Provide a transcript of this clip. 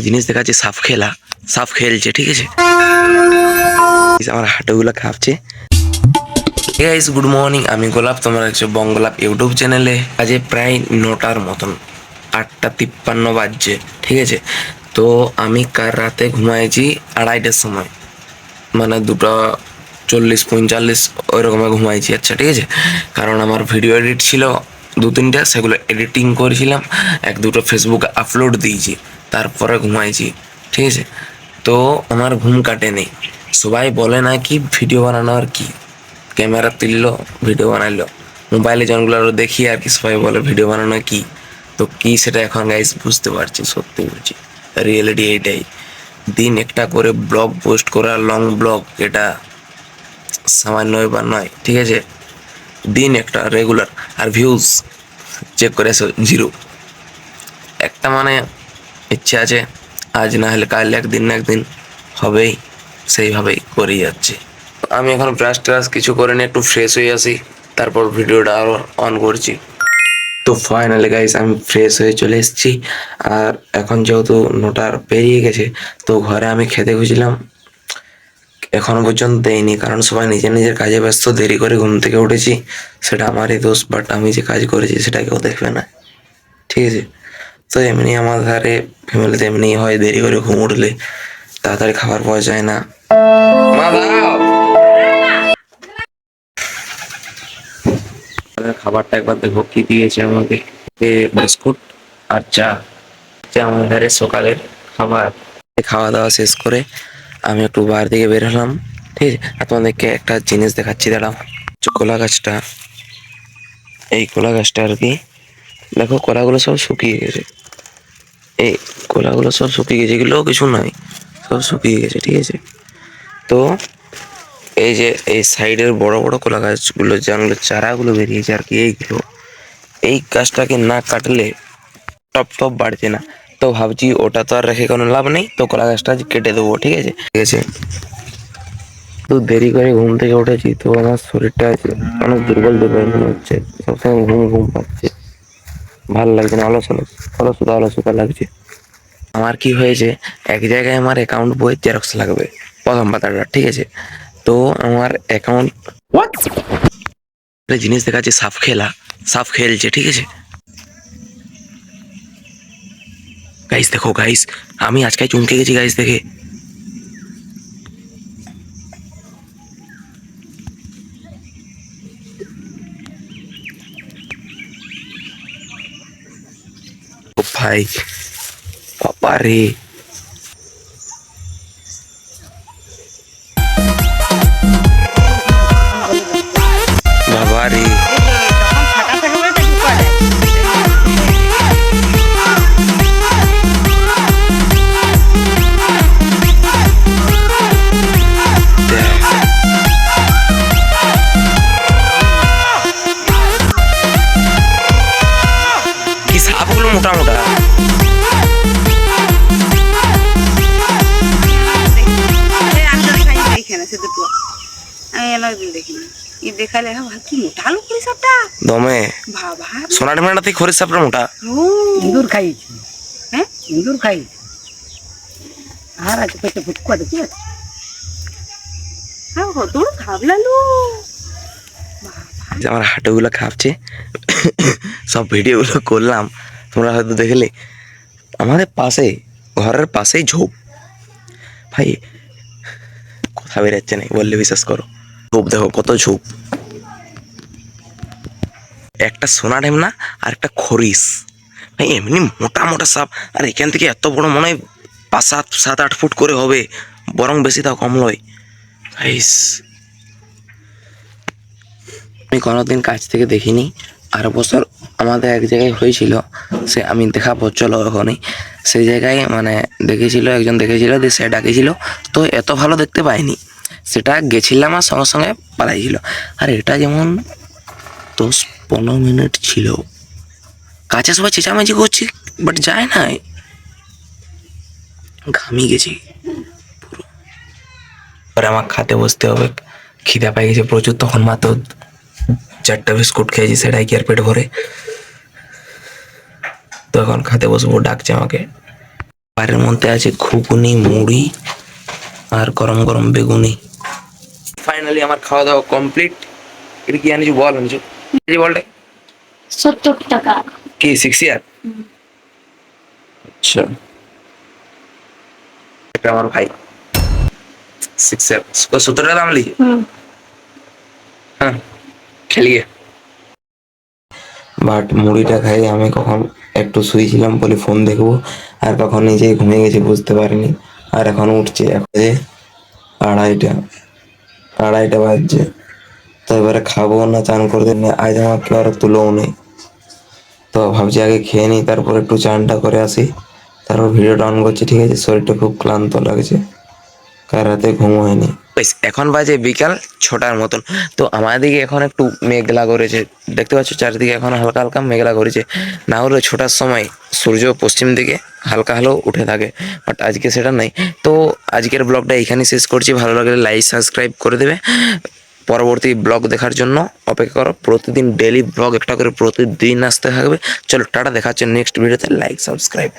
জিনিস দেখাচ্ছি, সাপ খেলছে, ঠিক আছে। আমার হাঁটুগুলো কাঁপছে। গাইস গুড মর্নিং, আমি গোলাপ, তোমরা হচ্ছে বঙ্গলাপ ইউটিউব চ্যানেলে। আজকে প্রায় 9টার মতন, 8:53 বাজছে, ঠিক আছে। তো আমি কাল রাতে ঘুমাইছি 2:30টার সময়, মানে 2:40-45 ওই রকমের ঘুমাইছি। আচ্ছা ঠিক আছে, কারণ আমার ভিডিও এডিট ছিল 2-3টা, সেগুলো এডিটিং করেছিলাম, 1-2টো ফেসবুকে আপলোড দিয়েছি, তারপরে ঘুমাইছি, ঠিক আছে। তো আমার ঘুম কাটেনি। সবাই বলে না কি ভিডিও বানানো আর কি, ক্যামেরা তুললো ভিডিও বানাইলো, মোবাইলে জনগুলো দেখি আর কি, সবাই বলে ভিডিও বানানো কি। তো কি সেটা এখন গাইস বুঝতে পারছি, সত্যি বলছি, রিয়েলিটি এইটাই। দিন একটা করে ব্লগ পোস্ট করা, লং ব্লগ, এটা সামান্য ব্যাপার নয়, ঠিক আছে। দিন একটা রেগুলার, আর ভিউজ চেক করে আসো 0। একটা মানে ইচ্ছে আছে, আজ না হলে কাল একদিন না একদিন হবেই, সেইভাবেই করে যাচ্ছে। আমি এখন ব্রাশ ট্রাশ কিছু করে নিয়ে একটু ফ্রেশ হয়ে আসি, তারপর ভিডিওটা আরো অন করছি। তো ফাইনালি গাইস আমি ফ্রেশ হয়ে চলে এসেছি। আর এখন যেহেতু 9টার পেরিয়ে গেছে, তো ঘরে আমি খেতে খুঁজছিলাম, এখনো পর্যন্ত দেয়নি, কারণ সবাই নিজের নিজের কাজে ব্যস্ত। দেরি করে ঘুম থেকে উঠেছি, সেটা আমারই দোষ, বাট আমি যে কাজ করেছি সেটা কেউ দেখবে না, ঠিক আছে। তো এমনি আমার ধারে ফ্যামিলিতে এমনি হয়, দেরি করে ঘুম উঠলে তাড়াতাড়ি খাবার পাওয়া যায় না। মা দাও, খাবারটা একবার দেখো কি দিয়েছে আমাকে। বিস্কুট আর চা, আমার ধারে সকালের খাবার। খাওয়া দাওয়া শেষ করে আমি একটু বাইরে দিকে বের হলাম, ঠিক আছে। আর তোমাদেরকে একটা জিনিস দেখাচ্ছি, দাঁড়াও। কলা গাছটা, এই কলা গাছটা আর কি, দেখো কলাগুলো সব শুকিয়ে গেছে, এই কলাগুলো সব শুকিয়ে গেছে, এগুলো কিছু নাই, সব শুকিয়ে গেছে, ঠিক আছে। তো এই যে এই সাইডের বড় বড় কলা গাছগুলো, যেগুলো চারাগুলো বেরিয়েছে আর কি, এইগুলো, এই গাছটাকে না কাটলে টপ টপ বাড়ছে না। তো ভাবছি ওটা তো আর রেখে কোনো লাভ নেই, তো কলা গাছটা কেটে দেবো, ঠিক আছে, ঠিক আছে। তো দেরি করে ঘুম থেকে উঠেছি, তো আমার শরীরটা অনেক দুর্বল দুর্বল মনে হচ্ছে, সবসময় ঘুম ঘুম পাচ্ছে, ভালো লাগছে না, অলসতা লাগছে। আমার কি হয়েছে, এক জায়গায় আমার অ্যাকাউন্ট বইয়ের জেরক্স লাগবে, প্রথম পাতাটা, ঠিক আছে। তো আমার অ্যাকাউন্ট জিনিস দেখাচ্ছে, সাপ খেলছে, ঠিক আছে। গাইস দেখো গাইস, আমি আজকে চমকে গেছি গাইস দেখে। ও ভাই, বাবা রে, বাবা রে, কি সাপগুলো মোটা মোটা। দমে সোনা ডিমান্ডা থেকে খরিদ সাপটা মোটা। ইঁদুর খাই, হ্যাঁ ইঁদুর খাই, আর আছে পেটে ফুটকো দেখি আছে, হ্যাঁ কত খাবলালু। আমার হাঁটুগুলো কাঁপছে, সব ভিডিওগুলো করলাম, তোমরা হয়তো দেখলে। আমাদের পাশে, ঘরের পাশেই ঝোপ, ভাই কথা বেরোচ্ছে না বললে বিশ্বাস করো। ঝোপ দেখো কত ঝোপ, একটা সোনা ঢেমনা আর একটা খরিস, ভাই এমনি মোটা মোটা সাপ। আর এখান থেকে এত বড় মনে হয় 5-7-8 ফুট করে হবে, বরং বেশি তাও কম নয়। আমি কোনোদিন কাছ থেকে দেখিনি। আর বছর আমাদের এক জায়গায় হয়েছিল, সে আমি দেখাবো চলো ওখানে, সেই জায়গায় মানে দেখেছিল, একজন দেখেছিল, দিয়ে সে ডাকেছিল, তো এত ভালো দেখতে পাইনি, সেটা গেছিলাম আর সঙ্গে সঙ্গে পালাইছিল। আর এটা যেমন 10-15 মিনিট ছিল, কাছে সবাই চেঁচামেচি করছি, বাট যায় না, ঘামিয়ে গেছি পুরো। পরে আমার খাতে বসতে হবে, খিদা পাই গেছে প্রচুর, তখন মাত্র 4টা বিস্কুট খেয়েছি, সেটাই কি আর পেট ভরে। তো এখন খাতে বসবো, ডাকছে আমাকে। বাড়ির মধ্যে আছে ঘুগনি, মুড়ি আর গরম গরম বেগুনি। ফাইনালি আমার খাওয়া দাওয়া কমপ্লিট। এটা কি আনিস বল, আনিস এই বলটা 70 টাকা। কি 6 ইয়ার? আচ্ছা, এটা আমার ভাই 6 ইয়ার 70 টাকা দাম লিখে। হ্যাঁ, খেলিয়ে বাট মুড়িটা খাই আমি কখন একটু শুয়েছিলাম বলে ফোন দেখবো, আর কখন নিজেই ঘুমিয়ে গেছি বুঝতে পারিনি। আর এখন উঠছে, এখন যে আড়াইটা আড়াইটা বাজছে। তো এবারে খাবো না চান করতে আজ আমার কেউ আর তুলোও নেই। তো ভাবছি আগে খেয়ে নিই, তারপর একটু চানটা করে আসি, তারপর ভিডিওটা অন করছি। ঠিক আছে, শরীরটা খুব ক্লান্ত লাগছে, কার রাতে ঘুম হয়নি। এখন বাজে বিকাল 6টার মতন। তো আমাদের দিকে এখন একটু মেঘলা করেছে, দেখতে পাচ্ছ চারিদিকে এখন হালকা হালকা মেঘলা করেছে। না হলে 6টার সময় সূর্য পশ্চিম দিকে হালকা হলেও উঠে থাকে, বাট আজকে সেটা নেই। তো আজকের ব্লগটা এখানেই শেষ করছি। ভালো লাগলে লাইক সাবস্ক্রাইব করে দেবে। পরবর্তী ব্লগ দেখার জন্য অপেক্ষা করো। প্রতিদিন ডেইলি ব্লগ একটা করে প্রতিদিন আসতে থাকবে। চলো টাটা, দেখা হচ্ছে নেক্সট ভিডিওতে। Like subscribe.